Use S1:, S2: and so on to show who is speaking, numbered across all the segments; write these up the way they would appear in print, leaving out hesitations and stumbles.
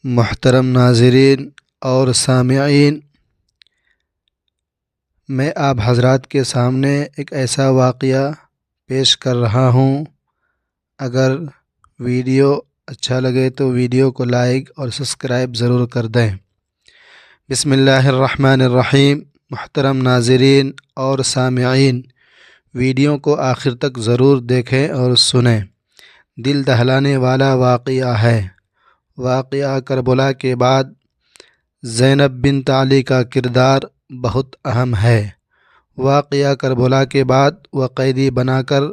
S1: محترم ناظرین اور سامعین، میں آپ حضرات کے سامنے ایک ایسا واقعہ پیش کر رہا ہوں۔ اگر ویڈیو اچھا لگے تو ویڈیو کو لائک اور سبسکرائب ضرور کر دیں۔ بسم اللہ الرحمن الرحیم۔ محترم ناظرین اور سامعین، ویڈیو کو آخر تک ضرور دیکھیں اور سنیں۔ دل دہلانے والا واقعہ ہے۔ واقعہ کربلا کے بعد زینب بنت علی کا کردار بہت اہم ہے۔ واقعہ کربلا کے بعد وہ قیدی بنا کر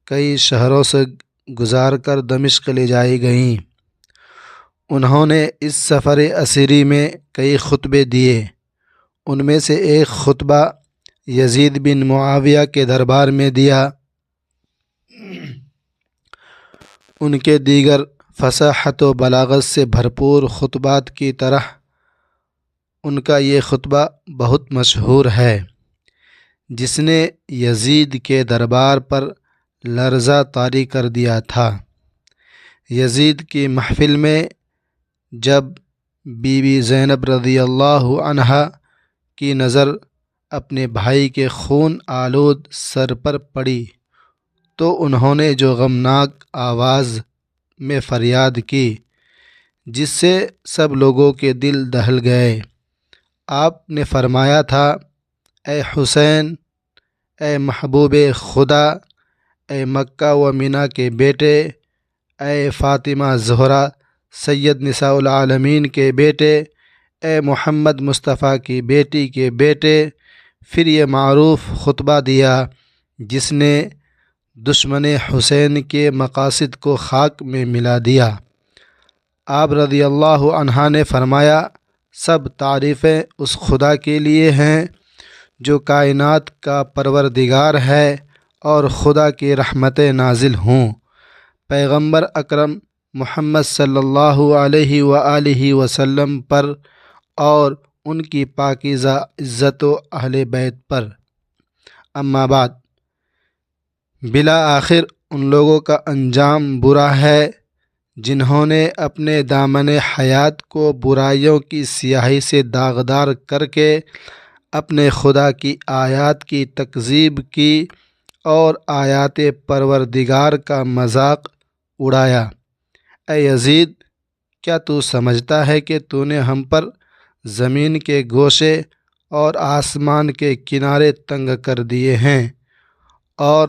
S1: کئی شہروں سے گزار کر دمشق لے جائی گئیں۔ انہوں نے اس سفر اسیری میں کئی خطبے دیے۔ ان میں سے ایک خطبہ یزید بن معاویہ کے دربار میں دیا۔ ان کے دیگر فصاحت و بلاغت سے بھرپور خطبات کی طرح ان کا یہ خطبہ بہت مشہور ہے، جس نے یزید کے دربار پر لرزہ طاری کر دیا تھا۔ یزید کی محفل میں جب بی بی زینب رضی اللہ عنہا کی نظر اپنے بھائی کے خون آلود سر پر پڑی تو انہوں نے جو غمناک آواز میں فریاد کی، جس سے سب لوگوں کے دل دہل گئے۔ آپ نے فرمایا تھا، اے حسین، اے محبوب خدا، اے مکہ و مینا کے بیٹے، اے فاطمہ زہرا سید نساء العالمین کے بیٹے، اے محمد مصطفیٰ کی بیٹی کے بیٹے۔ پھر یہ معروف خطبہ دیا جس نے دشمن حسین کے مقاصد کو خاک میں ملا دیا۔ آپ رضی اللہ عنہ نے فرمایا، سب تعریفیں اس خدا کے لیے ہیں جو کائنات کا پروردگار ہے اور خدا کی رحمتیں نازل ہوں پیغمبر اکرم محمد صلی اللہ علیہ وآلہ وسلم پر اور ان کی پاکیزہ عزت و اہل بیت پر۔ اما بعد، بالآخر ان لوگوں کا انجام برا ہے جنہوں نے اپنے دامن حیات کو برائیوں کی سیاہی سے داغدار کر کے اپنے خدا کی آیات کی تکذیب کی اور آیات پروردگار کا مذاق اڑایا۔ اے یزید، کیا تو سمجھتا ہے کہ تو نے ہم پر زمین کے گوشے اور آسمان کے کنارے تنگ کر دیے ہیں اور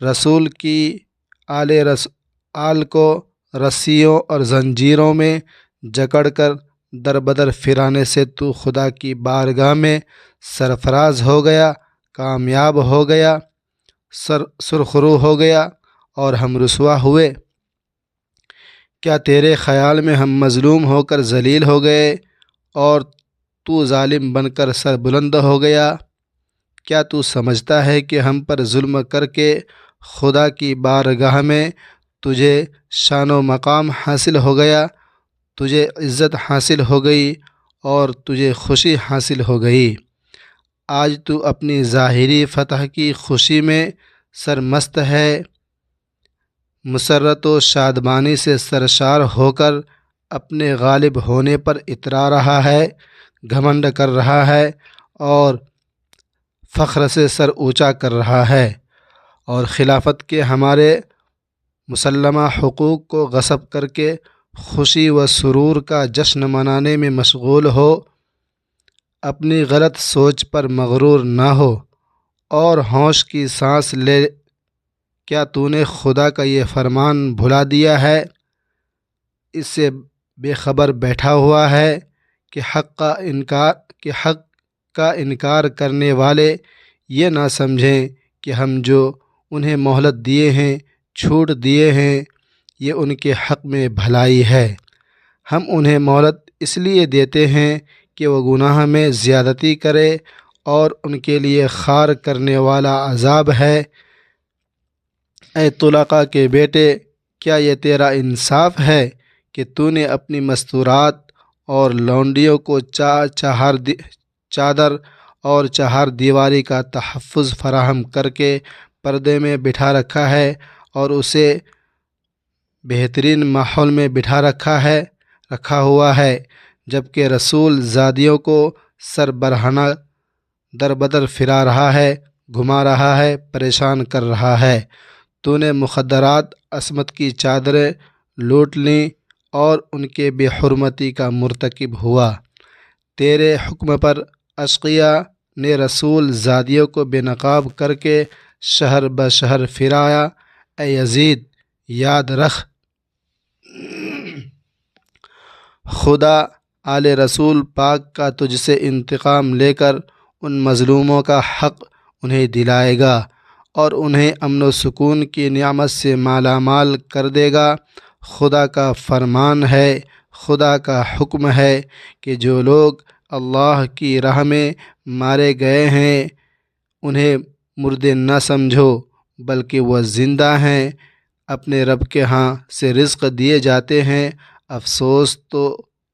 S1: رسول کی آل کو رسیوں اور زنجیروں میں جکڑ کر در بدر پھرانے سے تو خدا کی بارگاہ میں سرفراز ہو گیا، کامیاب ہو گیا، سرخرو ہو گیا اور ہم رسوا ہوئے؟ کیا تیرے خیال میں ہم مظلوم ہو کر ذلیل ہو گئے اور تو ظالم بن کر سر بلند ہو گیا؟ کیا تو سمجھتا ہے کہ ہم پر ظلم کر کے خدا کی بارگاہ میں تجھے شان و مقام حاصل ہو گیا، تجھے عزت حاصل ہو گئی اور تجھے خوشی حاصل ہو گئی؟ آج تو اپنی ظاہری فتح کی خوشی میں سرمست ہے، مسرت و شادمانی سے سرشار ہو کر اپنے غالب ہونے پر اترا رہا ہے، گھمنڈ کر رہا ہے اور فخر سے سر اونچا کر رہا ہے، اور خلافت کے ہمارے مسلمہ حقوق کو غصب کر کے خوشی و سرور کا جشن منانے میں مشغول ہو۔ اپنی غلط سوچ پر مغرور نہ ہو اور ہوش کی سانس لے۔ کیا تو نے خدا کا یہ فرمان بھلا دیا ہے؟ اس سے بے خبر بیٹھا ہوا ہے کہ حق کا انکار کرنے والے یہ نہ سمجھیں کہ ہم جو انہیں مہلت دیے ہیں، چھوٹ دیے ہیں، یہ ان کے حق میں بھلائی ہے۔ ہم انہیں مہلت اس لیے دیتے ہیں کہ وہ گناہ میں زیادتی کرے اور ان کے لیے خار کرنے والا عذاب ہے۔ اے طلقاء کے بیٹے، کیا یہ تیرا انصاف ہے کہ تو نے اپنی مستورات اور لونڈیوں کو چادر اور چہار دیواری کا تحفظ فراہم کر کے پردے میں بٹھا رکھا ہے اور اسے بہترین ماحول میں بٹھا رکھا ہے؟ رکھا ہوا ہے، جبکہ رسول زادیوں کو سر برہنہ در بدر پھرا رہا ہے، گھما رہا ہے، پریشان کر رہا ہے۔ تو نے مخدرات، عصمت کی چادریں لوٹ لیں اور ان کے بے حرمتی کا مرتکب ہوا۔ تیرے حکم پر اشقیاء نے رسول زادیوں کو بے نقاب کر کے شہر بشہر پھرایا۔ اے یزید، یاد رکھ، خدا آل رسول پاک کا تجھ سے انتقام لے کر ان مظلوموں کا حق انہیں دلائے گا اور انہیں امن و سکون کی نعمت سے مالا مال کر دے گا۔ خدا کا فرمان ہے، خدا کا حکم ہے کہ جو لوگ اللہ کی راہ میں مارے گئے ہیں انہیں مردے نہ سمجھو، بلکہ وہ زندہ ہیں، اپنے رب کے ہاں سے رزق دیے جاتے ہیں۔ افسوس تو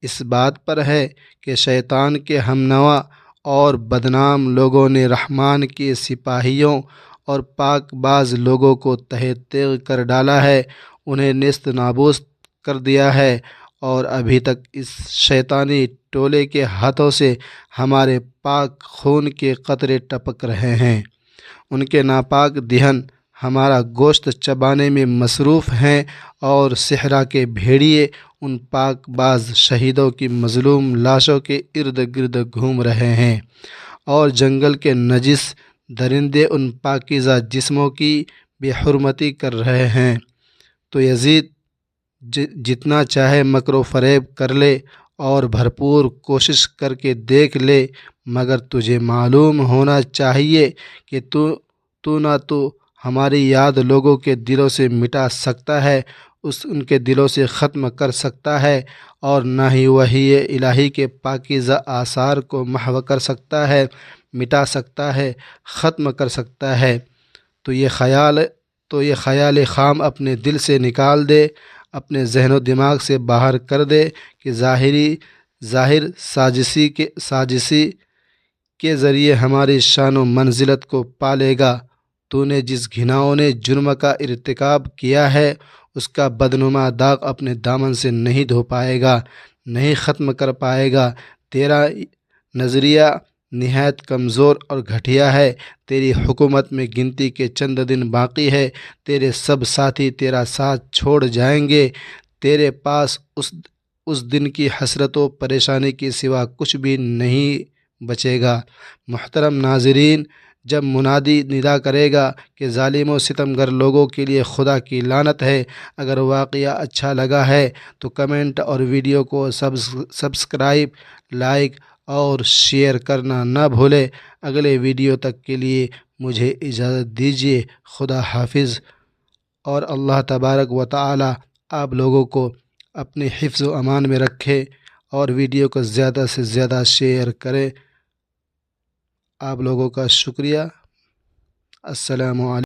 S1: اس بات پر ہے کہ شیطان کے ہم نوا اور بدنام لوگوں نے رحمان کے سپاہیوں اور پاک باز لوگوں کو تہہ تیغ کر ڈالا ہے، انہیں نیست نابود کر دیا ہے، اور ابھی تک اس شیطانی ٹولے کے ہاتھوں سے ہمارے پاک خون کے قطرے ٹپک رہے ہیں۔ ان کے ناپاک دہن ہمارا گوشت چبانے میں مصروف ہیں، اور صحرا کے بھیڑیے ان پاک باز شہیدوں کی مظلوم لاشوں کے ارد گرد گھوم رہے ہیں، اور جنگل کے نجس درندے ان پاکیزہ جسموں کی بے حرمتی کر رہے ہیں۔ تو یزید، جتنا چاہے مکر و فریب کر لے اور بھرپور کوشش کر کے دیکھ لے، مگر تجھے معلوم ہونا چاہیے کہ تو نہ تو ہماری یاد لوگوں کے دلوں سے مٹا سکتا ہے، ان کے دلوں سے ختم کر سکتا ہے، اور نہ ہی وحی الہی کے پاکیزہ آثار کو محو کر سکتا ہے، مٹا سکتا ہے، ختم کر سکتا ہے۔ تو یہ خیال خام اپنے دل سے نکال دے، اپنے ذہن و دماغ سے باہر کر دے کہ ظاہر سازشی کے ذریعے ہماری شان و منزلت کو پالے گا۔ تو نے جس گھناؤنے جرم کا ارتکاب کیا ہے، اس کا بدنما داغ اپنے دامن سے نہیں دھو پائے گا، نہیں ختم کر پائے گا۔ تیرا نظریہ نہایت کمزور اور گھٹیا ہے، تیری حکومت میں گنتی کے چند دن باقی ہے، تیرے سب ساتھی تیرا ساتھ چھوڑ جائیں گے، تیرے پاس اس دن کی حسرت و پریشانی کے سوا کچھ بھی نہیں بچے گا۔ محترم ناظرین، جب منادی ندا کرے گا کہ ظالم و ستمگر لوگوں کے لیے خدا کی لعنت ہے، اگر واقعہ اچھا لگا ہے تو کمنٹ اور ویڈیو کو سبسکرائب، لائک اور شیئر کرنا نہ بھولے۔ اگلے ویڈیو تک کے لیے مجھے اجازت دیجیے۔ خدا حافظ، اور اللہ تبارک و تعالی آپ لوگوں کو اپنے حفظ و امان میں رکھے، اور ویڈیو کو زیادہ سے زیادہ شیئر کریں۔ آپ لوگوں کا شکریہ۔ السلام علیکم۔